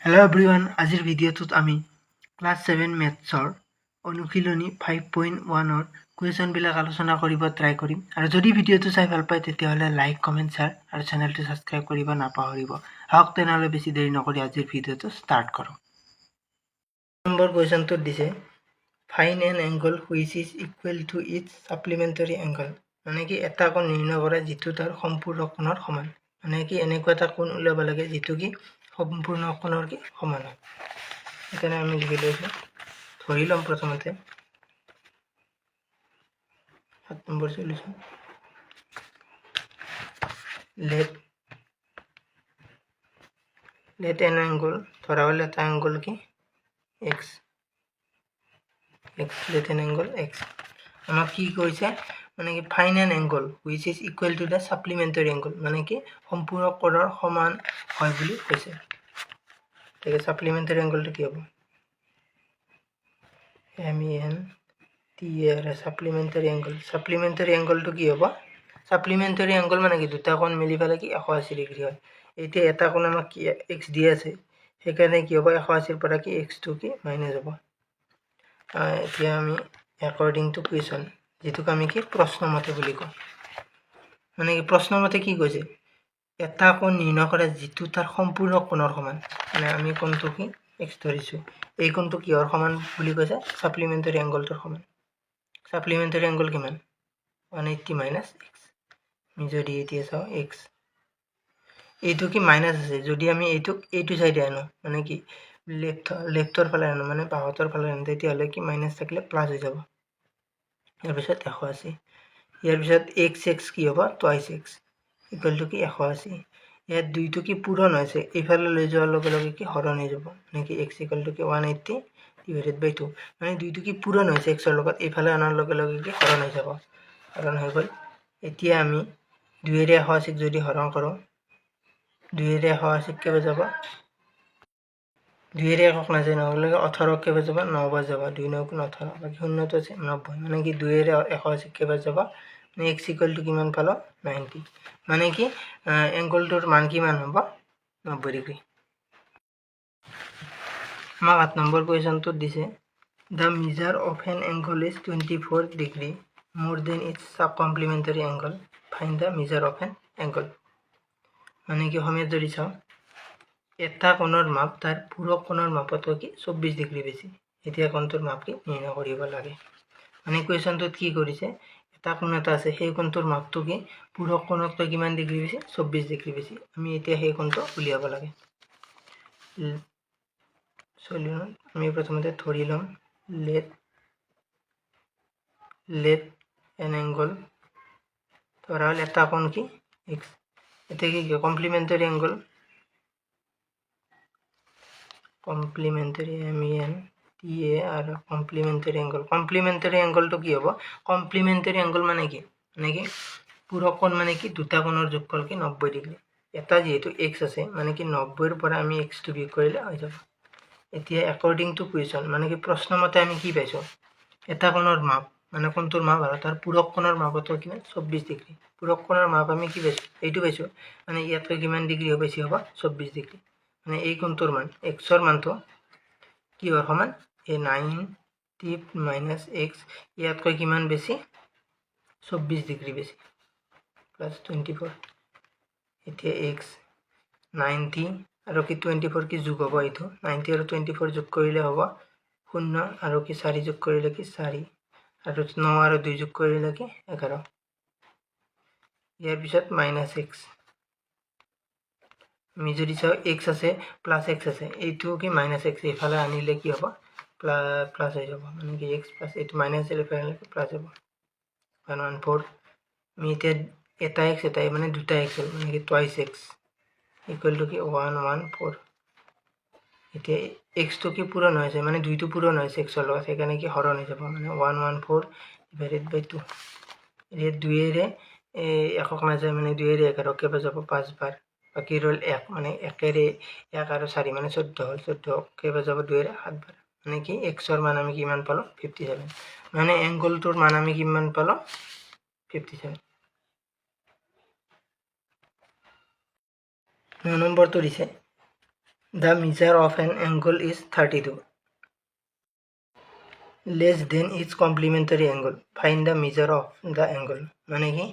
Hello everyone, আজিৰ ভিডিঅ'টোত আমি ক্লাছ 7 মেথছৰ অনুশীলনী 5.1 ৰ কুৱেশ্যনবিলাক আলোচনা কৰিব ট্ৰাই কৰিম আৰু যদি ভিডিঅ'টো চাই ভাল পায় তেতিয়াহ'লে লাইক কমেণ্ট শ্বেয়াৰ আৰু চেনেলটো ছাবস্ক্ৰাইব কৰিব নাপাহৰিব। আহক তেনেহ'লে বেছি দেৰি নকৰি আজিৰ ভিডিঅ'টো ষ্টাৰ্ট কৰোঁ। নম্বৰ কুৱেশ্যনটোত দিছে find an angle which is equal to its supplementary angle, মানে কি এটা কোণ নিৰ্ণয় কৰা যিটো তাৰ সম্পূৰ্ণ কোণৰ সমান, মানে কি এনেকুৱা এটা কোণ উলিয়াব লাগে যিটো কি সম্পূৰ্ণ কোণৰ কি সমান হয়। সেইকাৰণে আমি লিখি লৈছোঁ, ধৰি ল'ম প্ৰথমতে 7 number solution. Let an angle, ধৰা হ'ল এটা এংগল কি x, let an angle x. আমাক কি কৈছে, মানে কি find an angle which is equal to the supplementary angle, মানে কি সম্পূৰ্ণ কোণৰ সমান হয় বুলি কৈছে। ঠিক আছে, ছাপ্লিমেণ্টাৰী এংগলটো কি হ'ব? MEN TR supplementary angle. Supplementary এংগলটো কি হ'ব? ছাপ্লিমেণ্টাৰী এংগল মানে কি দুটা কোণ মিলি পেলাই কি 180 ডিগ্ৰী হয়। এতিয়া এটা কোণ আমাক কি এক্স দি আছে, সেইকাৰণে কি হ'ব 180ৰ পৰা কি এক্সটো কি মাইনাছ হ'ব। এতিয়া আমি একৰ্ডিং টু কুৱেশ্যন, যিটোক আমি কি প্ৰশ্নমতে বুলি কওঁ, মানে কি প্ৰশ্নমতে কি কৈছে, এটা কোণ নিৰ্ণয় কৰা যিটো তাৰ সম্পূৰ্ণ কোণৰ সমান, মানে আমি কোণটো কি এক্স ধৰিছোঁ, এই কোণটো কিহৰ সমান বুলি কৈছে? ছাপ্লিমেণ্টাৰী এংগলটোৰ সমান। ছাপ্লিমেণ্টাৰী এংগল কিমান? 180 মাইনাছ এক্স। আমি যদি এতিয়া চাওঁ এক্স, এইটো কি মাইনাছ আছে, যদি আমি এইটো চাইডে আনো, মানে কি লেফ্টৰ ফালে আনো, মানে বাহঁতৰ ফালে আনো, তেতিয়াহ'লে কি মাইনাছ থাকিলে প্লাছ হৈ যাব। ইয়াৰ পিছত 180, ইয়াৰ পিছত এক্স কি হ'ব? টুৱাইছ এক্স ইকুৱেল টু কি 180। ইয়াত দুইটো কি পূৰণ হৈছে, এইফালে লৈ যোৱাৰ লগে লগে কি হৰণ হৈ যাব, মানে কি এক্স ইকুৱেল টু কি 180 ডিভাইডেড বাই 2, মানে দুইটো কি পূৰণ হৈছে এক্সৰ লগত, এইফালে অনাৰ লগে লগে কি হৰণ হৈ যাব, হৰণ হৈ গ'ল। এতিয়া আমি 2ৰে 180 যদি হৰণ কৰোঁ, 2ৰে 180 কেইবাৰ যাব? 2ৰে 1 নাযায়, নহ'লে 18 কেইবাৰ যাব? 9 বাৰ যাব, 2 9 18, বাকী শূন্যটো আছে 90, মানে কি 2ৰে 180 কেইবাৰ যাব? এক্স ইকুৱেল টু কিমান পালোঁ? 90, মানে কি এংগলটোৰ মান কিমান হ'ব? 90 ডিগ্ৰী। আমাক 8 নম্বৰ কুৱেশ্যনটোত দিছে the measure of an angle is 24 degree more than its complementary angle, find the measure of an angle. মানে কি অসমীয়াত যদি চাওঁ, এটা কোণৰ মাপ তাৰ পূৰক কোণৰ মাপতকৈ কি 24 ডিগ্ৰী বেছি, এতিয়া কোণটোৰ মাপ কি নিৰ্ণয় কৰিব লাগে। মানে কুৱেশ্যনটোত কি কৰিছে, এটা কোণ এটা আছে, সেই কোণটোৰ মাপটো কি পূৰক কোণতকৈ কিমান ডিগ্ৰী বেছি? 24 ডিগ্ৰী বেছি। আমি এতিয়া সেই কোণটো উলিয়াব লাগে। সলিউশ্যন আমি প্ৰথমতে ধৰি ল'ম লেট এন এংগল, ধৰা হ'ল এটা কোণ কি এক্স, এতিয়া কি complementary angle, complementary MEN TAR complementary angle. Complementary এংগলটো কি হ'ব? কমপ্লিমেণ্টাৰী এংগল মানে কি পূৰক কোণ, মানে কি দুটা কোণৰ যোগফল কি 90 ডিগ্ৰী। এটা যিহেতু এক্স আছে, মানে কি 90ৰ পৰা আমি এক্সটো বিয়োগ কৰিলে হৈ যাব। এতিয়া একৰ্ডিং টু কুৱেশ্যন, মানে কি প্ৰশ্নমতে আমি কি পাইছোঁ, এটা কোণৰ মাপ, মানে কোণটোৰ মাপ আৰু তাৰ পূৰক কোণৰ মাপতো কিমান 24 ডিগ্ৰী। পূৰক কোণৰ মাপ আমি কি পাইছোঁ? এইটো পাইছোঁ, মানে ইয়াতকৈ কিমান ডিগ্ৰী বেছি হ'ব? 24 ডিগ্ৰী। মানে এই কোণটোৰ মান এক্সৰ মানটো কিহৰ সমান? এই 90 মাইনাছ এক্স, ইয়াতকৈ কিমান বেছি? 24 ডিগ্ৰী বেছি, প্লাছ 24। এতিয়া এক্স 90 আৰু কি 24 কি যোগ হ'ব, এইটো 90 আৰু 24 যোগ কৰিলে হ'ব 0, আৰু কি 4 যোগ কৰিলে কি 4, আৰু 9 আৰু 2 যোগ কৰিলে কি 11। ইয়াৰ পিছত মাইনাছ এক্স, আমি যদি চাওঁ এক্স আছে প্লাছ এক্স আছে, এইটো কি মাইনাছ এক্স, এইফালে আনিলে কি হ'ব? প্লাছ হৈ যাব, মানে কি এক্স প্লাছ এইটো মাইনাছ এইফালে প্লাছ হ'ব 114। আমি এতিয়া এটা এক্স এটাই মানে দুটা এক্স হ'ল, মানে কি টুৱাইছ এক্স ইকুৱেল টু কি 114। এতিয়া এক্সটো কি পূৰণ হৈছে, মানে দুইটো পূৰণ হৈছে এক্সৰ লগত, সেইকাৰণে কি হৰণ হৈ যাব, মানে 114 ডিভাইডেড বাই 2। এতিয়া 2ৰে 1 নাযায়, মানে 2ৰে 11 কেইবাৰ যাব? 5 বাৰ, বাকী ৰ'ল 1, মানে 1ৰে 1 আৰু 4 মানে 14 হ'ল, 14 কেইবাৰ যাব? 2ৰে 7 বাৰ, মানে কি এক্সৰ মান আমি কিমান পালোঁ? 57, মানে এংগলটোৰ মান আমি কিমান পালোঁ? 57। 9 নম্বৰটো দিছে the measure of an angle is 32 less than its complementary angle find the measure of the angle মানে কি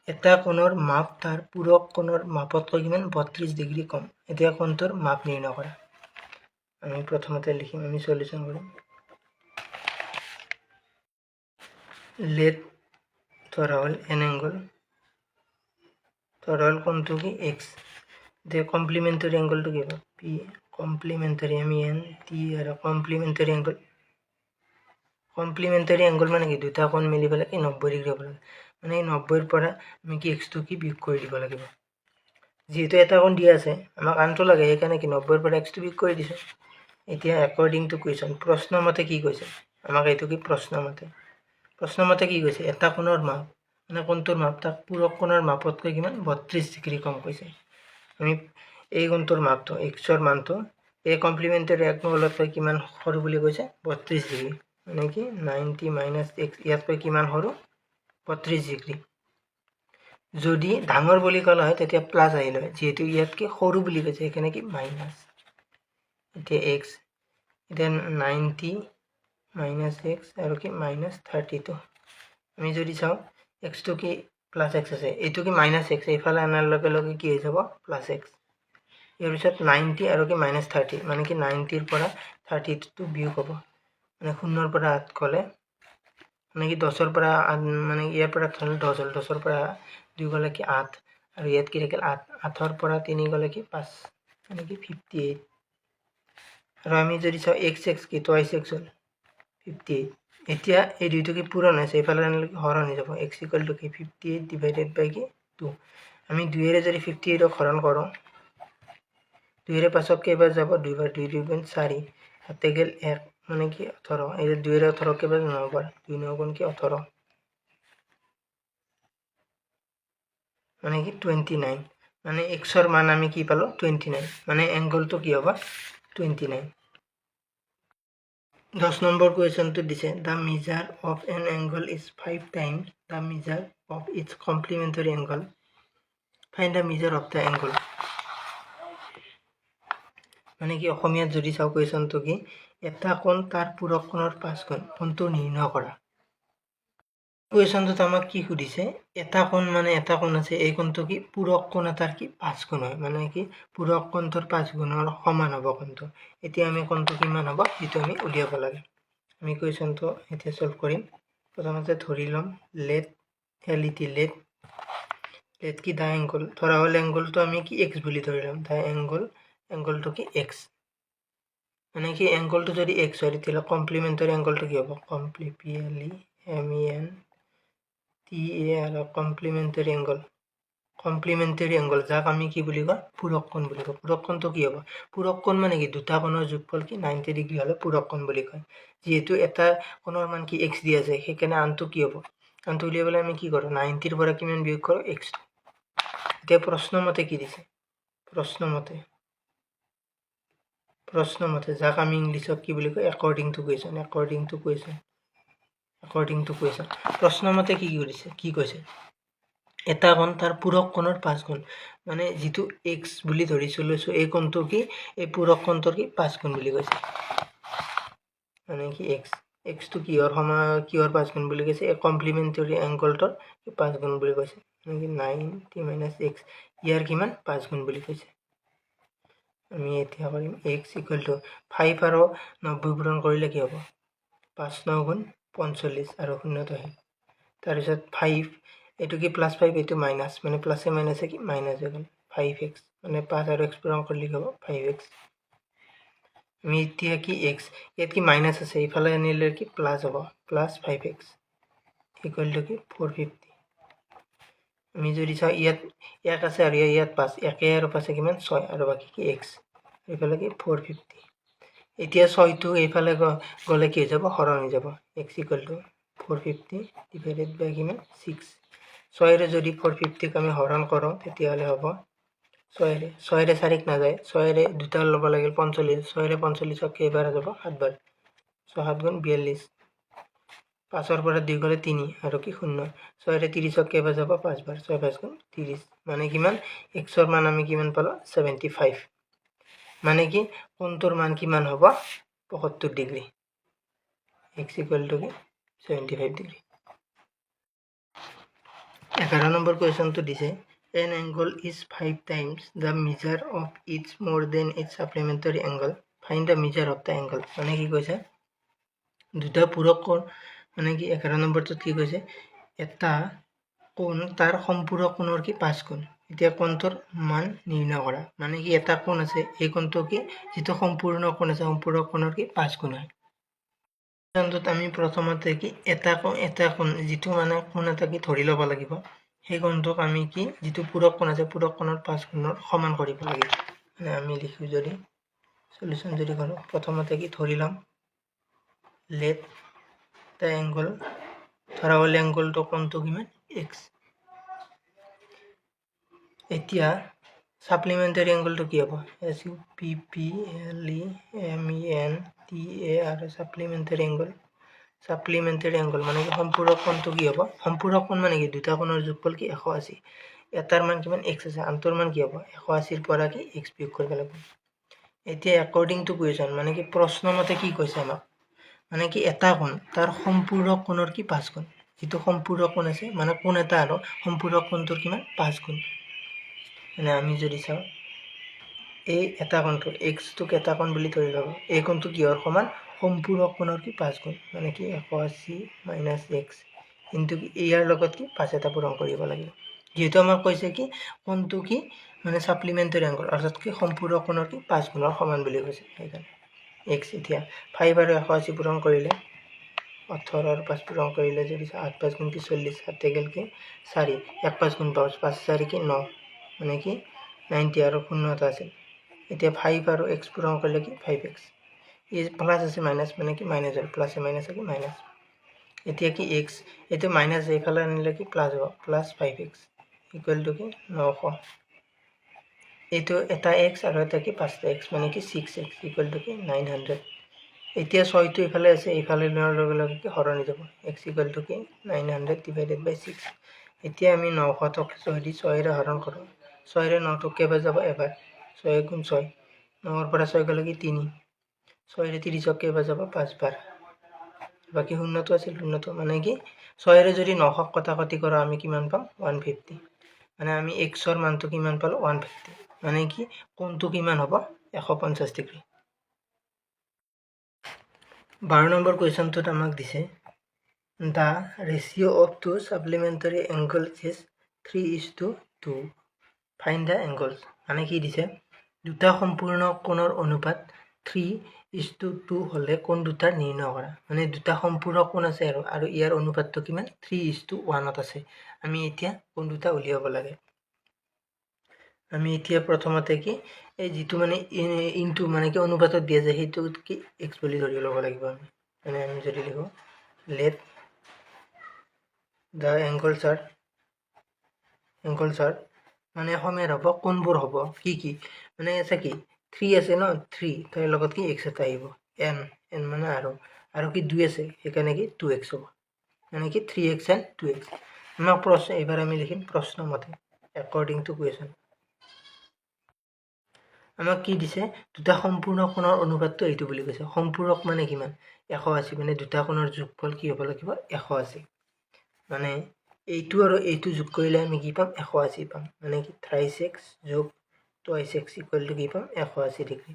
এটা কোণৰ মাপ তাৰ পূৰক কোণৰ মাপতকৈ কিমান 32 ডিগ্ৰী কম এতিয়া কোণটোৰ মাপ নিৰ্ণয় কৰা আমি প্ৰথমতে লিখিম আমি সলিউশন কৰিম লেট ধৰা হ'ল এন এংগল ধৰা হ'ল কোণটো কি এক্স এতিয়া কমপ্লিমেন্টাৰি এংগলটো কি হ'ব পি কমপ্লিমেন্টাৰি আমি এন টি আৰু কমপ্লিমেন্টাৰি এংগল মানে কি দুটা কোণ মিলি পেলাই কি 90 ডিগ্ৰী হ'ব লাগে মানে এই 90ৰ পৰা আমি কি এক্সটো কি বিয়োগ কৰি দিব লাগিব যেহেতু এটা কোণ দিয়া আছে আমাক আনটো লাগে সেইকাৰণে কি 90ৰ পৰা এক্সটো বিয়োগ কৰি দিছোঁ এতিয়া একৰ্ডিং টু কুৱেশ্যন প্ৰশ্নমতে কি কৈছে আমাক এইটো কি প্ৰশ্নমতে কি কৈছে এটা কোণৰ মাপ মানে কোণটোৰ মাপ তাক পূৰক কোণৰ মাপতকৈ কিমান 32 ডিগ্ৰী কম কৈছে আমি এই কোণটোৰ মাপটো এক্সৰ মানটো এই কমপ্লিমেন্টাৰি এংগলতকৈ কিমান সৰু বুলি কৈছে 32 ডিগ্ৰী মানে কি 90 মাইনাছ এক্স ইয়াতকৈ কিমান সৰু 32 ডিগ্ৰী যদি ডাঙৰ বুলি ক'লা হয় তেতিয়া প্লাছ আহিল হয় যেহেতু ইয়াতকৈ সৰু বুলি কৈছে সেইকাৰণে কি মাইনাছ এতিয়া এক্স এতিয়া 90 মাইনাছ এক্স আৰু কি মাইনাছ 32 আমি যদি চাওঁ এক্সটো কি প্লাছ এক্স আছে এইটো কি মাইনাছ এক্স এইফালে অনাৰ লগে লগে কি হৈ যাব প্লাছ এক্স ইয়াৰ পিছত 90 আৰু কি মাইনাছ 30 মানে কি 90ৰ পৰা 32 বিয়োগ হ'ব মানে 0ৰ পৰা 8 গ'লে মানে কি 10ৰ পৰা মানে ইয়াৰ পৰা 10 হ'ল 10ৰ পৰা 2 গ'লে কি 8 আৰু ইয়াত কি থাকিল 8ৰ পৰা 3 গ'লে কি 5 মানে কি 58 আৰু আমি যদি চাওঁ x কি টুৱাইছ x হ'ল 58 এতিয়া এই দুইটো কি পূৰণ হৈছে এইফালে আনিলে কি হৰণ হৈ যাব x = কি 58 ডিভাইডেড বাই কি 2 আমি 2 এৰে যদি 58ক হৰণ কৰোঁ 2 এৰে 5ক কেইবাৰ যাব 2 বাৰ 2 2 4 হাতে গেল 1 মানে কি 18 এই 2 এৰে 18 কেইবাৰ 9 বাৰ 2 9 গুণ কি 18 মানে কি 29 মানে xৰ মান আমি কি পালো 29 মানে এংগলটো কি হ'ব 29 10 নম্বৰ কুৱেশ্যনটো দিছে the measure of an angle is 5 times the measure of its complementary angle find the measure of the angle মানে কি অসমীয়াত যদি চাওঁ কুৱেশ্যনটো কি এটা কোণ তাৰ পূৰক কোণৰ 5 গুণ কোণটো নিৰ্ণয় কৰা কুৱেশ্যনটোত আমাক কি সুধিছে এটা কোণ মানে এটা কোণ আছে এই কোণটো কি পূৰক কোণ এটাৰ কি 5 গুণ হয় মানে কি পূৰক কোণটোৰ 5 গুণৰ সমান হ'ব কোণটো এতিয়া আমি কোণটো কিমান হ'ব সেইটো আমি উলিয়াব লাগে আমি কুৱেশ্যনটো এতিয়া সলভ কৰিম প্ৰথমতে ধৰি ল'ম লেট কি দা এংগল ধৰা হ'ল এংগলটো আমি কি x বুলি ধৰি ল'ম দা এংগলটো কি x মানে কি এংগলটো যদি x হয় তেতিয়াহ'লে কমপ্লিমেন্টারি এংগলটো কি হ'ব আৰু কমপ্লিমেন্টাৰি এংগল যাক আমি কি বুলি কওঁ পূৰক কোণ বুলি কওঁ পূৰক কোণটো কি হ'ব পূৰক কোণ মানে কি দুটা কোণৰ যোগফল কি 90 ডিগ্ৰী হ'লে পূৰক কোণ বুলি কয় যেহেতু এটা কোণৰ মান কি x দিয়া আছে সেইকাৰণে আনটো কি হ'ব আনটো উলিয়াবলৈ আমি কি কৰোঁ 90ৰ পৰা কিমান বিয়োগ কৰোঁ x এতিয়া প্ৰশ্নমতে কি দিছে প্ৰশ্নমতে যাক আমি ইংলিছত কি বুলি কয় একৰ্ডিং টু কুৱেশ্যন প্ৰশ্নমতে কি কৈছে এটা কোণ তাৰ পূৰক কোণৰ 5 গুণ মানে যিটো x বুলি ধৰিছো লৈছো এই কোণটো কি এই পূৰক কোণটোৰ কি 5 গুণ বুলি কৈছে মানে কি x টো কিহৰ 5 গুণ বুলি কৈছে এই কমপ্লিমেন্টাৰি এংগলটোৰ 5 গুণ বুলি কৈছে মানে কি 90 মাইনাছ x ইয়াৰ কিমান 5 গুণ বুলি কৈছে আমি এতিয়া কৰিম x = 5 আৰু 90 পূৰণ কৰিলে কি হ'ব 5 9 গুণ 45 আৰু 0 তো আহিল তাৰপিছত 5 এইটো কি প্লাছ 5 এইটো মাইনাছ মানে প্লাছে মাইনাছে কি মাইনাছ হৈ গ'ল 5x মানে 5 আৰু x পূৰণ কৰিলে কি হ'ব 5x আমি এতিয়া কি x ইয়াত কি মাইনাছ আছে ইফালে আনিলে কি প্লাছ হ'ব প্লাছ 5x = কি 450 আমি যদি চাওঁ ইয়াত 1 আছে আৰু ইয়াত 5 1 আৰু 5 কিমান 6 আৰু বাকি কি x এইফালে কি 450 এতিয়া 6 টো এইফালে গ'লে কি হৈ যাব হৰণ হৈ যাব x = 450 ডিভাইডেড বাই কিমান 6 6 ৰে যদি 450 ক আমি হৰণ কৰোঁ তেতিয়াহ'লে হ'ব 6 ৰে 4ক নাযায় 6 ৰে দুটা ল'ব লাগিল 45 6 ৰে 45ক কেইবাৰ যাব 7 বাৰ 6 7 গুণ 42 5ৰ পৰা 2 গ'লে 3 আৰু কি 0 6 ৰে 30ক কেইবাৰ যাব 5 বাৰ 6 5 গুণ 30 মানে কিমান x ৰ মান আমি কিমান পালো 75 মানে কি কোণটোৰ মান কিমান হ'ব 75 ডিগ্ৰী x ইকুৱেল টু কি 75 ডিগ্ৰী 11 নম্বৰ কুৱেশ্যনটো দিছে an angle is 5 times the measure of its more than its supplementary angle find the measure of the angle মানে কি কৈছে দুটা পূৰক কোণ মানে কি 11 নম্বৰটোত কি কৈছে এটা কোণ তাৰ সম্পূৰক কোণৰ কি 5 গুণ এতিয়া কোণটোৰ মান নিৰ্ণয় কৰা মানে কি এটা কোণ আছে এই কোণটো কি যেটো সম্পূৰ্ণ কোণ আছে সম্পূৰক কোণৰ কি 5 গুণ হয় কোণটোত আমি প্ৰথমতে কি এটা কোণ যেটো মানে কোণ এটা কি ধৰি ল'ব লাগিব সেই কোণটোক আমি কি যেটো পূৰক কোণ আছে পূৰক কোণৰ 5 গুণৰ সমান কৰিব লাগিব মানে আমি লিখো যদি সলিউশন যদি কৰো প্ৰথমতে কি ধৰি লম let the angle ধৰা হ'ল এংগলটো কোণটো কিমান x এতিয়া সাপ্লিমেন্টারি এংগলটো কি হ'ব s u p p l e m e n t a r supplementary angle মানে কি সম্পূৰক কোণটো কি হ'ব সম্পূৰক কোণ মানে কি দুটা কোণৰ যোগফল কি 180 এটাৰ মান কিমান x আছে আনটোৰ মান কি হ'ব 180 ৰ পৰা কি x বিয়োগ কৰিব লাগিব এতিয়া অ্যাকৰ্ডিং টু কুৱেশ্যন মানে কি প্ৰশ্ন মতে কি কৈছে আমাক মানে কি এটা কোণ তাৰ সম্পূৰক কোণৰ কি 5 গুণ যেটো সম্পূৰক কোণ আছে মানে কোণ এটা আৰু সম্পূৰক কোণটোৰ কিমান 5 গুণ মানে আমি যদি চাও এই এটা কোণটো x টোক এটা কোণ বুলি ধৰি লব এই কোণটো কিহৰ সমান সম্পূৰক কোণৰ কি 5 গুণ মানে কি 180 - x ইনটু কি ইয়াৰ লগত কি 5 এটা পূৰণ কৰিব লাগিব যেহেতু আমাক কৈছে কি কোণটো কি মানে সাপ্লিমেন্টাৰি এংগল অৰ্থাৎ কি সম্পূৰক কোণৰ কি 5 গুণৰ সমান বুলি কৈছে সেইকাৰণে x এতিয়া 5 আৰু 180 পূৰণ কৰিলে 18 আৰু 5 পূৰণ কৰিলে যদি 8 5 গুণ কি 40 7 গেল কি 4 1 5 গুণ 5 5 4 কি 9 মানে কি 90 আৰু 0 এটা আছে এতিয়া 5 আৰু x পূৰণ কৰিলে কি 5x এই প্লাস আছে মাইনাস মানে কি মাইনাস আৰু প্লাস মাইনাস কি মাইনাস এতিয়া কি x এটো মাইনাস এইফালে আনিলে কি প্লাস হ'ব প্লাস 5x ইকুৱেল টু কি 900 এটো এটা x আৰু এটা কি 5টা x মানে কি 6x ইকুৱেল টু কি 900 এতিয়া 6 টো ইফালে আছে ইফালে লোৱাৰ লগে লগে কি হৰণি যাব x ইকুৱেল টু কি 900 ডিভাইডেড বাই 6 এতিয়া আমি 900 ক 6 দি 6 ৰে হৰণ কৰো 6 ৰে 9 টো কেবা যাব এবাৰ 6 গুণ 6 9 ৰ পৰা 6 গলে কি 3 6 ৰে 30 ক কেবা যাব 5 বাৰ বাকি শূন্যটো আছিল শূন্যটো মানে কি 6 ৰে যদি 900 কটাকটি কৰা আমি কিমান পাম 150 মানে আমি x ৰ মানটো কিমান পালো 150 মানে কি কোণটো কিমান হ'ব 150 ডিগ্ৰী 12 নম্বৰ কুৱেশ্যনটোত আমাক দিছে the ratio of two supplementary angles is 3:2 find the angles মানে কি দিছে দুটা সম্পূৰ্ণ কোণৰ অনুপাত 3:2 হলে কোণ দুটা নিৰ্ণয় কৰা মানে দুটা সম্পূৰক কোণ আছে আৰু ইয়াৰ অনুপাতটো কিমান 3:1 ত আছে আমি এতিয়া কোণ দুটা উলিয়াব লাগে আমি এতিয়া প্ৰথমতে কি এই যেটো মানে ইনটু মানে কি অনুপাতত দিয়া যায় হেতু কি x বুলি ধৰি ল'ব লাগিব আমি মানে আমি যদি লিখো let the angles are মানে সমেৰ হ'ব কোণবোৰ হ'ব কি মানে আছে কি 3 আছে ন 3 তাৰ লগত কি x এটা আহিব n মানে আৰু কি 2 আছে সেইকাৰণে কি 2x হ'ব মানে কি 3x and 2x আমাক প্ৰশ্ন এবাৰ আমি লিখিম প্ৰশ্ন মতে according to question আমাক কি দিছে দুটা সম্পূৰ্ণ কোণৰ অনুপাতটো এইটো বুলি কৈছে সম্পূৰক মানে কিমান 180 মানে দুটা কোণৰ যোগফল কি হ'ব লাগিব 180 মানে এইটো আৰু এইটো যোগ কৰিলে আমি কি পাম 180 পাম মানে কি 3x যোগ 2x ইকুৱেল টু কি পাম 180 ডিগ্ৰী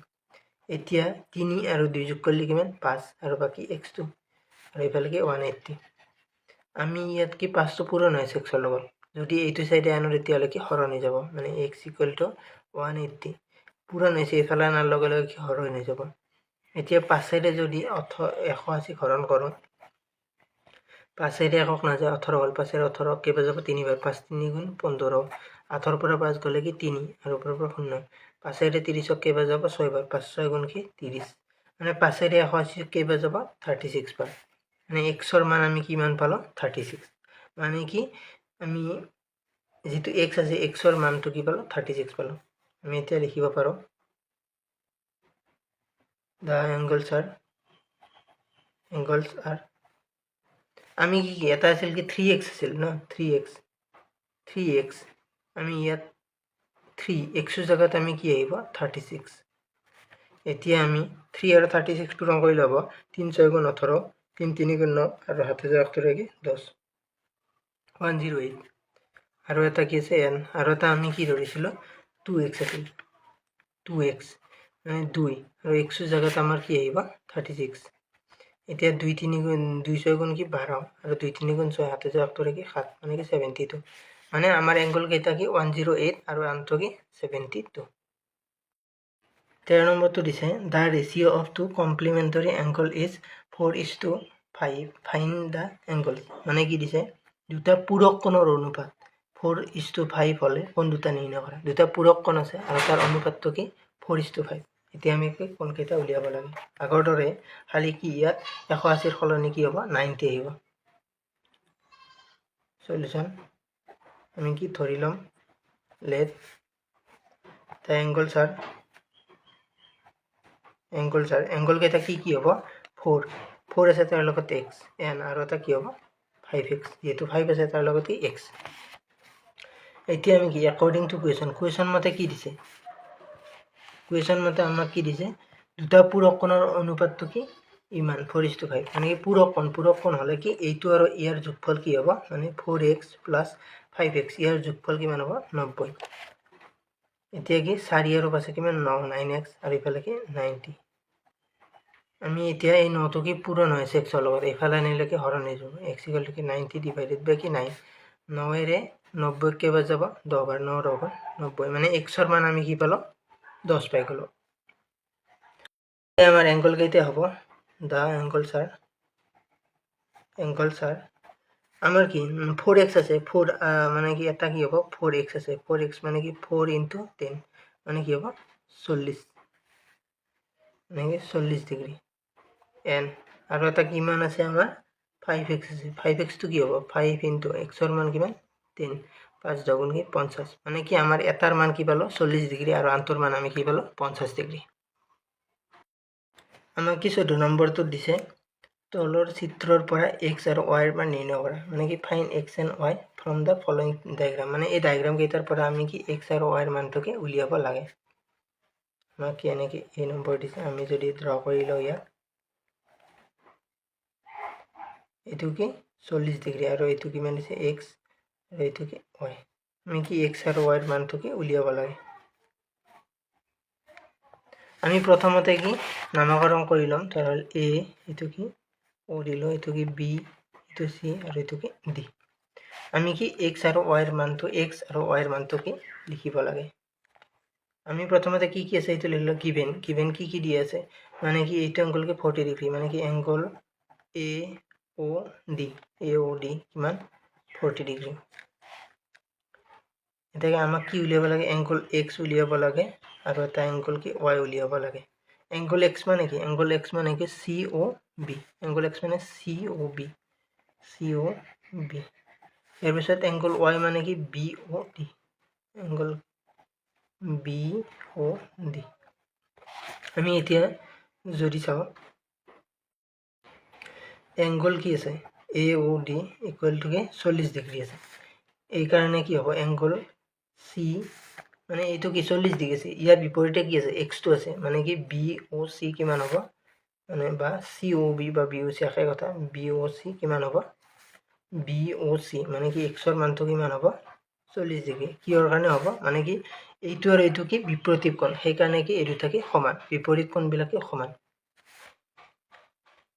এতিয়া 3 আৰু 2 যোগ কৰিলে কিমান 5 আৰু বাকি x টো আৰু ইফালে কি 180 আমি ইয়াত কি 5 টো পূৰণ হয় 6 ৰ লগত যদি এইটো সাইডে আনো তেতিয়ালে কি হৰণি যাব মানে x ইকুৱেল টু 180 পূৰণ হৈছে ইফালে আনাৰ লগে লগে কি হৰণি যাব এতিয়া 5 ৰে যদি 180 হৰণ কৰো 5 ৰে একক না যায় 18 হল 5 ৰে 18 কেবা যাব 3 বাৰ 5 3 গুণ 15 8 ৰ পৰা 5 গলে কি 3 আৰু ওপৰৰ পৰা 0 5 ৰে 30 ক কেবা যাব 6 বাৰ 5 6 গুণ কি 30 মানে 5 ৰে 180 কেবা যাব 36 বাৰ মানে x ৰ মান আমি কিমান পালো 36 মানে কি আমি যেটো x আছে x ৰ মানটো কি পালো 36 পালো আমি এতিয়া লিখিব পাৰো the angles are আমি কি এটা আছিল কি 3x আছিল ন 3x আমি ইয়াত 3x ৰ জায়গাত আমি কি আহিব 36 এতিয়া আমি 3 আৰু 36 পূৰণ কৰিলে হ'ব 3 6 গুণ 18 3 3 গুণ 9 আৰু 7 8 10 108 আৰু এটা কি আছে n আৰু এটা আমি কি ধৰিছিলোঁ 2x আছিল 2x মানে 2 আৰু x ৰ জায়গাত আমাৰ কি আহিব 36 এতিয়া 2 3 গুণ 2 6 গুণ কি 12 আৰু 2 3 গুণ 6 7 8 কি 7 মানে কি 72 মানে আমাৰ এংগল কেইটা কি 108 আৰু আনটো কি 72 13 নম্বৰটো দিছে the ratio' of two complementary angle is 4:5 find the angle মানে কি দিছে দুটা পূৰক কোণৰ অনুপাত 4:5 হ'লে কোন দুটা নিৰ্ণয় কৰা দুটা পূৰক কোণ আছে আৰু তাৰ অনুপাতটো কি 4:5 এতিয়া আমি কি কোণকেইটা উলিয়াব লাগে আগৰ দৰে খালি কি ইয়াত 180 সলনি কি হ'ব 90 আহিব সলিউশন আমি কি ধৰি লম লেট দ্য এংগল কেইটা কি হ'ব 4 আছে তাৰ লগত x n আৰু এটা কি হ'ব 5x যেহেতু 5 আছে তাৰ লগত x এতিয়া আমি কি অ্যাকর্ডিং টু কোয়েশ্চন মতে কি দিছে কোয়েশ্চন মতে আমাক কি দিছে দুটা পূৰক কোণৰ অনুপাতটো কি ইমান 4:5 মানে কি পূৰক কোণ হলে কি এইটো আৰু ইয়াৰ যোগফল কি হ'ব মানে 4x + 5x ইয়াৰ যোগফল কিমান হ'ব 90 এতিয়া কি 4 আৰু পাছে কিমান 9x আৰু ইফালে কি 90 আমি এতিয়া এই 9টো কি পূৰণ হৈছে x ৰ লগত ইফালে আনিলে কি হৰণ হৈ যাব x = 90 ডিভাইডেড বাই কি 9 9 ৰে 90 কেইবাৰ যাব 10 বাৰ 9 10 বাৰ 90 মানে x ৰ মান আমি কি পালো 10 পাই গলো আমাৰ এংগল কেইটা হ'ব দা এংগল স্যার আমার কি 4x আছে 4 মানে কি এটা কি হ'ব 4x আছে 4x মানে কি 4 * 10 মানে কি হ'ব 40 মানে কি 40 ডিগ্ৰী n আৰু এটা কিমান আছে আমাৰ 5x আছে 5x টো কি হ'ব 5 * x ৰ মান কিমান 10 5 * 2 কি 50 মানে কি আমাৰ এটাৰ মান কি পালো 40 ডিগ্ৰী আৰু আনটোৰ মান আমি কি পালো 50 ডিগ্ৰী আমাক কি 14 নম্বৰটো দিছে তলৰ চিত্ৰৰ পৰা x আৰু y ৰ মান নিৰ্ণয় কৰা মানে কি fine x and y from the following diagram মানে এই ডায়াগ্ৰাম কেইটাৰ পৰা আমি কি x আৰু y ৰ মানটোকে উলিয়াব লাগে আমাক কি এনেকে এই নম্বৰ দিছে আমি যদি ড্ৰ কৰি লওঁ ইয়াত এইটো কি 40 ডিগ্ৰী আৰু এইটো কিমান দিছে x আৰু এইটো কি y আমি কি x আৰু y ৰ মানটোকে উলিয়াব লাগে আমি প্ৰথমতে কি নামকৰণ কৰি লম ধৰল a এইটো কি o দিলো এইটো কি b এইটো c আৰু এইটো কি d আমি কি x আৰু y ৰ মানটো x আৰু y ৰ মানটো কি লিখিব লাগে আমি প্ৰথমতে কি আছে এইটো লিখলো গিভেন কি দি আছে মানে কি এইটো এংগল কি 40 ডিগ্ৰী মানে কি এংগল AOD কিমান 40 ডিগ্ৰী এতিয়া আমাক কি উলিয়াব লাগে এংগল x উলিয়াব লাগে আৰু এটা এংগল কি y উলিয়াব লাগে এংগল x মানে কি COB এংগল x মানে COB ইয়াৰ পিছত এংগল y মানে কি BOD এংগল BOD আমি এতিয়া যদি চাও এংগল কি আছে AOD = কি 40 ডিগ্ৰী আছে এই কাৰণে কি হ'ব এংগল C মানে এইটো কি 40 ডিগ্ৰী আছে ইয়াৰ বিপৰীতে কি আছে x টো আছে মানে কি BOC কিমান হ'ব মানে বা COB বা BOC একে কথা BOC কিমান হ'ব BOC মানে কি x ৰ মানটো কিমান হ'ব 40 ডিগ্ৰী কিহৰ কাৰণে হ'ব মানে কি এইটো আৰু এইটো কি বিপৰীত কোণ সেই কাৰণে কি এই দুটা কি সমান বিপৰীত কোণ বিলাক কি সমান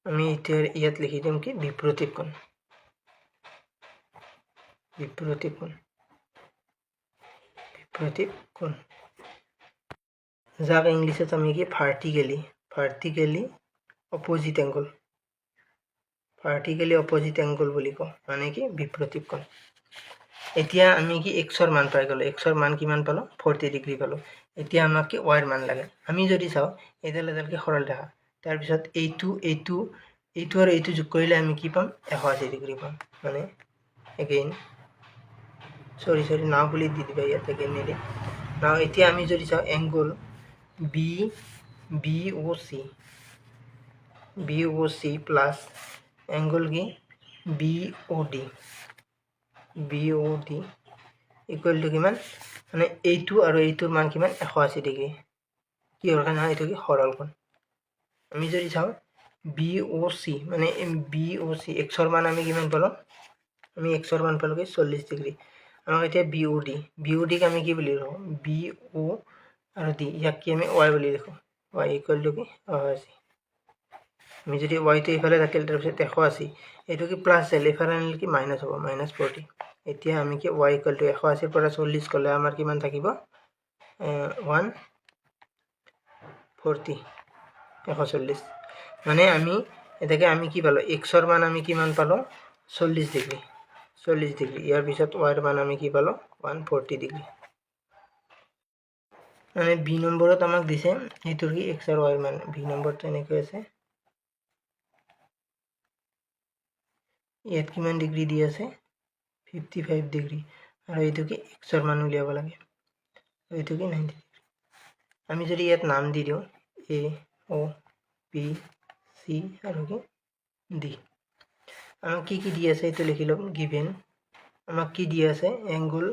আমি এতিয়া ইয়াত লিখি দিম কি বিপৰীত কোণ যাক ইংলিশত আমি কি ভাৰ্টিকেলি অপোজিট এংগল বুলি কওঁ মানে কি বিপৰীত কোণ এতিয়া আমি কি x ৰ মান পাই গলো x ৰ মান কিমান পালো 40 ডিগ্ৰী পালো এতিয়া আমাক কি y ৰ মান লাগে আমি যদি চাও এডাল কি সৰল ৰেখা তাৰ পিছত এইটো আৰু এইটো যোগ কৰিলে আমি কি পাম 180 ডিগ্ৰী পাম মানে এগেইন সৰি নাও বুলি দি দিবা ইয়াত এগেইন নিদি নাও এতিয়া আমি যদি চাও এংগল BOC প্লাস এংগল কি BOD ইকুয়াল টু কিমান মানে এইটো আৰু এইটোৰ মান কিমান 180 ডিগ্ৰী কিহৰ কাৰণে হয় এইটো কি সৰল কোণ আমি যদি চাওঁ BOC মানে BOC এক্সৰ মান আমি কিমান পালোঁ আমি এক্সৰ মান পালোঁ কি 40 ডিগ্ৰী আমাক এতিয়া BODক আমি কি বুলি লিখোঁ BO আৰু D ইয়াক কি আমি y বুলি লিখোঁ y ইকুৱেল টু কি 180 আমি যদি yটো ইফালে ৰাখিল তাৰপিছত 180 এইটো কি প্লাছ হ'ল ইফালে আনিলে কি মাইনাছ হ'ব -40 এতিয়া আমি কি y ইকুৱেল টু 180 পৰা 40 গ'লে আমাৰ কিমান থাকিব 140 140 মানে আমি এটাকে আমি কি পালোঁ এক্সৰ মান আমি কিমান পালোঁ 40 ডিগ্ৰী ইয়াৰ পিছত y ৰ মান আমি কি পালোঁ 140 ডিগ্ৰী মানে বি নম্বৰত আমাক দিছে এইটোৰ কি x আৰু y মান বি নম্বৰটো এনেকৈ আছে ইয়াত কিমান ডিগ্ৰী দি আছে 55 ডিগ্ৰী আৰু এইটো কি x ৰ মান উলিয়াব লাগে এইটো কি 90 ডিগ্ৰী আমি যদি ইয়াত নাম দি দিওঁ A O B C আৰু কি D আমাক কি দি আছে এইটো লিখি ল'ম গিভেন আমাক কি দি আছে এংগল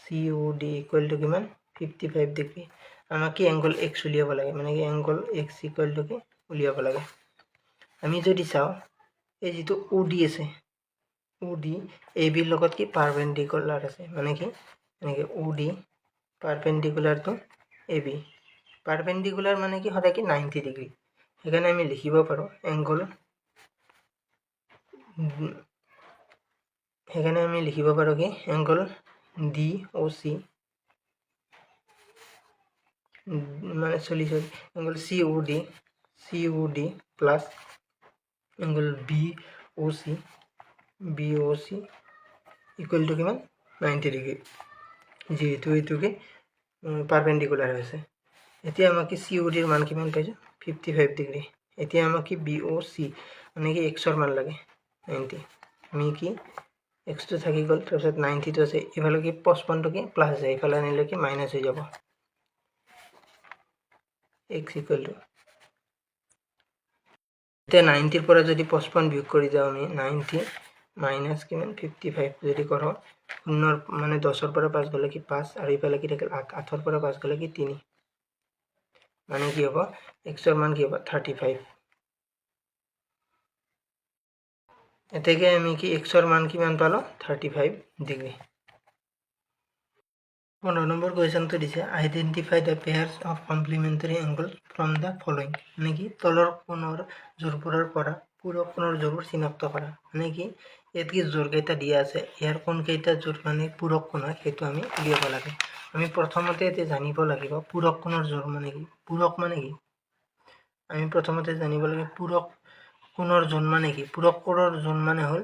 COD ইকুৱেল টু কিমান 55 ডিগ্ৰী আমাক কি এংগল x উলিয়াব লাগে মানে কি এংগল x ইকুৱেল টু কি উলিয়াব লাগে আমি যদি চাওঁ এই যেটো OD আছে OD AB ৰ লগত কি পাৰপেন্ডিকুলাৰ আছে মানে কি এনেকে OD পাৰপেন্ডিকুলাৰ টু AB পাৰপেন্ডিকুলাৰ মানে কি সদায় কি 90 ডিগ্ৰী সেইকাৰণে আমি লিখিব পাৰোঁ এংগল সেইকাৰণে আমি লিখিব পাৰোঁ কি এংগল DOC মানে সৰি angle COD plus angle BOC equal to কিমান 90 ডিগ্ৰী যেহেতু এইটোকে পাৰপেন্ডিকুলাৰ হৈছে এতিয়া আমাকে COD ৰ মান কিমান পাইছো 55 ডিগ্ৰী এতিয়া আমাকে BOC মানে কি x ৰ মান লাগে 90 আমি কি x তো থাকি গ'ল তাৰপিছত 90 তো আছে ইফালে কি 55 তো কি প্লাস আছে ইফালে আনিলে কি মাইনাস হৈ যাব x ইকুয়াল টু এতিয়া 90 ৰ পৰা যদি 55 বিয়োগ কৰি যাওঁ আমি 90 মাইনাস কিমান 55 যদি কৰো 0 মানে 10 ৰ পৰা 5 গলে কি 5 আৰু ইফালে কি থাকিল 8 ৰ পৰা 5 গলে কি 3 মানে কি হ'ব x ৰ মান কি হ'ব 35 এতেকে আমি কি x ৰ মান কিমান পালো 35 ডিগ্ৰী 15 নম্বৰ কোৱেশ্চনটো দিছে identify the pairs of complementary angle from the following মানে কি তলৰ কোণৰ জোৰবোৰৰ পৰা পূৰক কোণৰ জোৰবোৰ চিনাক্ত কৰা মানে কি ইয়াত কি জোৰ কেইটা দিয়া আছে ইয়াৰ কোণ কেইটা জোৰ মানে পূৰক কোণ হয় সেইটো আমি উলিয়াব লাগে আমি প্ৰথমতে এতে জানিব লাগিব পূৰক কোণৰ জোৰ মানে কি পূৰক মানে কি আমি প্ৰথমতে জানিব লাগে পূৰক কোণৰ জোৰ মানে কি পূৰক কোণৰ জোৰ মানে হল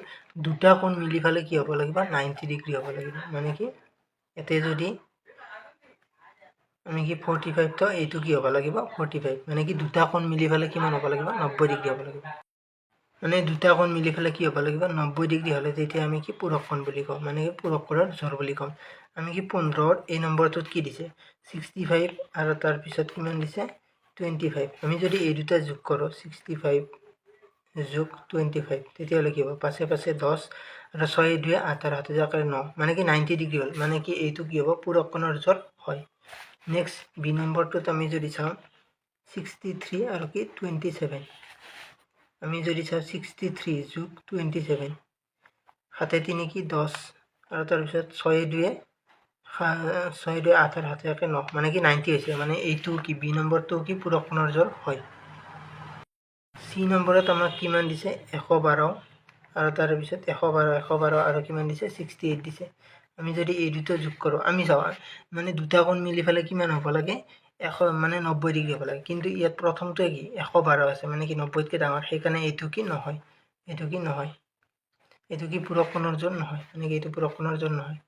দুটা কোণ মিলি ফালে কি হ'ব লাগিব 90 ডিগ্ৰী হ'ব লাগিব মানে কি এতে যদি আমি কি 45 তো এইটো কি হ'ব লাগিব 45 মানে কি দুটা কোণ মিলি ফালে কিমান হ'ব লাগিব 90 ডিগ্ৰী হ'ব লাগিব মানে দুটা কোণ মিলি ফালে কি হ'ব লাগিব 90 ডিগ্ৰী হলে তেতিয়া আমি কি পূৰক কোণ বুলি কওঁ মানে কি পূৰক কোণৰ জোৰ বুলি কওঁ আমি কি 15 এই নম্বৰটোত কি দিছে 65 আৰু তাৰ পিছত কিমান দিছে 25 আমি যদি এই দুটা যোগ কৰো 65 যোগ 25 তেতিয়া হলে কি হ'ব পাছে পাছে 10 আৰু 6 2 8 আৰু 7 জাকে 9 মানে কি 90 ডিগ্ৰী হল মানে কি এইটো কি হ'ব পূৰক কোণৰ জোৰ হয় নেক্সট বি নম্বৰটোত আমি যদি চাওঁ 63 আৰু কি 27 আমি যদি চাওঁ 63 যোগ 27 হাতে 3 কি 10 আৰু তাৰ পিছত 6 2 8 আৰু 7 জাকে 9 মানে কি 90 হৈছে মানে এইটো কি বি নম্বৰটো কি পূৰক কোণৰ জোৰ হয় সি নম্বৰত আমাক কিমান দিছে 112 আৰু তাৰ পিছত 112 আৰু কিমান দিছে 68 দিছে আমি যদি এই দুটো যোগ কৰো আমি চাও মানে দুটা কোণ মিলি ফেলে কিমান হ'ব লাগে 100 মানে 90 ডিগ্ৰী হ'ব লাগে কিন্তু ইয়াত প্ৰথমটো কি 112 আছে মানে কি 90 কে ডাঙৰ সেইকাৰণে এইটো কি নহয় এইটো কি পূৰক কোণৰ জোৰ নহয় মানে কি এইটো পূৰক কোণৰ জোৰ নহয়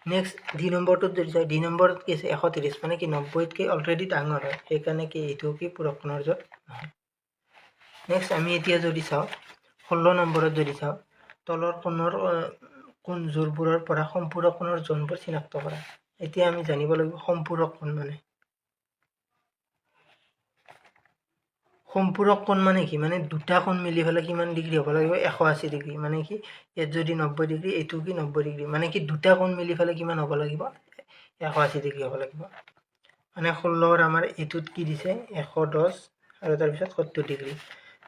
নেক্সট ডি নম্বৰটো যদি চাই ডি নম্বৰত কি আছে 130 মানে কি 90 কে অলৰেডি ডাঙৰ হয় সেইকাৰণে কি এইটো কি পূৰক কোণৰ জোৰ নহয় নেক্সট আমি এতিয়া যদি চাও 16 নম্বৰত যদি চাও তলৰ কোণৰ কোণ জোৰবোৰৰ পৰা সম্পূৰক কোণৰ জোনবোৰ চিনাক্ত কৰা এতিয়া আমি জানিব লাগিব সম্পূৰক কোণ মানে সম্পূৰক কোণ মানে কি মানে দুটা কোণ মিলি ফেলে কিমান ডিগ্ৰী হ'ব লাগিব 180 ডিগ্ৰী মানে কি ইয়াত যদি 90 ডিগ্ৰী এইটো কি 90 ডিগ্ৰী মানে কি দুটা কোণ মিলি ফেলে কিমান হ'ব লাগিব 180 ডিগ্ৰী হ'ব লাগিব মানে 16 আমাৰ এইটোত কি দিছে 110 আৰু তাৰপিছত 70 ডিগ্ৰী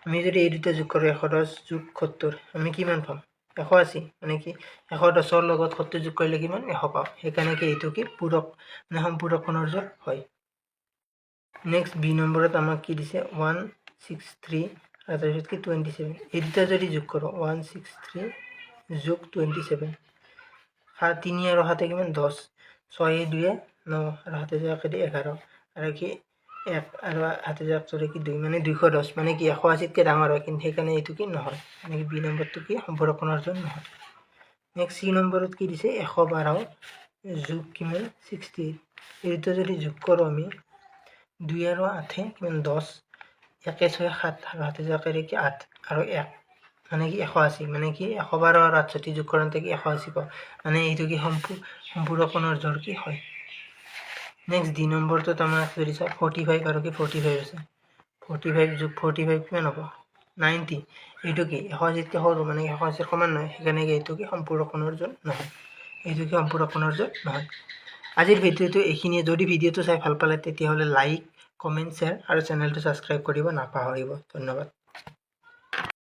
আমি যদি এই দুটা যোগ কৰোঁ 110 যোগ 70 আমি কিমান পাম 180 মানে কি 110 লগত 70 যোগ কৰিলে কিমান 100 পাম সেইকাৰণে কি এইটো কি পূৰক মানে সম্পূৰক কোণৰ জোৰ হয় নেক্সট বি নম্বৰত আমাক কি দিছে 163 আৰু তাৰপিছত কি 27 এই দুটা যদি যোগ কৰোঁ 163 যোগ 27 3 আৰু 7 কিমান 10 6 2 9 আৰু 7 যাকে দি 11 আৰু কি 1 আৰু 7 যাকে কি 2 মানে 210 মানে কি 180তকৈ ডাঙৰ হয় কিন্তু সেইকাৰণে এইটো কি নহয় মানে কি বি নম্বৰটো কি সম্পূৰক কোণৰ জোৰ নহয় নেক্সট চি নম্বৰত কি দিছে 112 যোগ কিমান 68 এই দুটা যদি যোগ কৰোঁ আমি 2 আৰু 8 কিমান 10 1 6 7 আৰু 7 যাকে কি 8 আৰু 1 মানে কি 180 মানে কি 112 আৰু 68 যোগ কৰোঁতে কি 180 পাওঁ মানে এইটো কি সম্পূৰক কোণৰ জোৰ কি হয় নেক্সট ডি নম্বৰটোত আমাক যদি চাওঁ 45 আৰু কি 45 আছে 45 যোগ 45 কিমান হ'ব 90 এইটো কি 180তকৈ সৰু মানে 180 সমান নহয় সেইকাৰণে কি এইটো কি সম্পূৰক কোণৰ জোৰ নহয় এইটো কি সম্পূৰক কোণৰ জোৰ নহয় আজিৰ ভিডিঅ'টো এইখিনিয়ে যদি ভিডিঅ'টো চাই ভাল পালে তেতিয়াহ'লে লাইক কমেণ্ট শ্বেয়াৰ আৰু চেনেলটো ছাবস্ক্ৰাইব কৰিব নাপাহৰিব ধন্যবাদ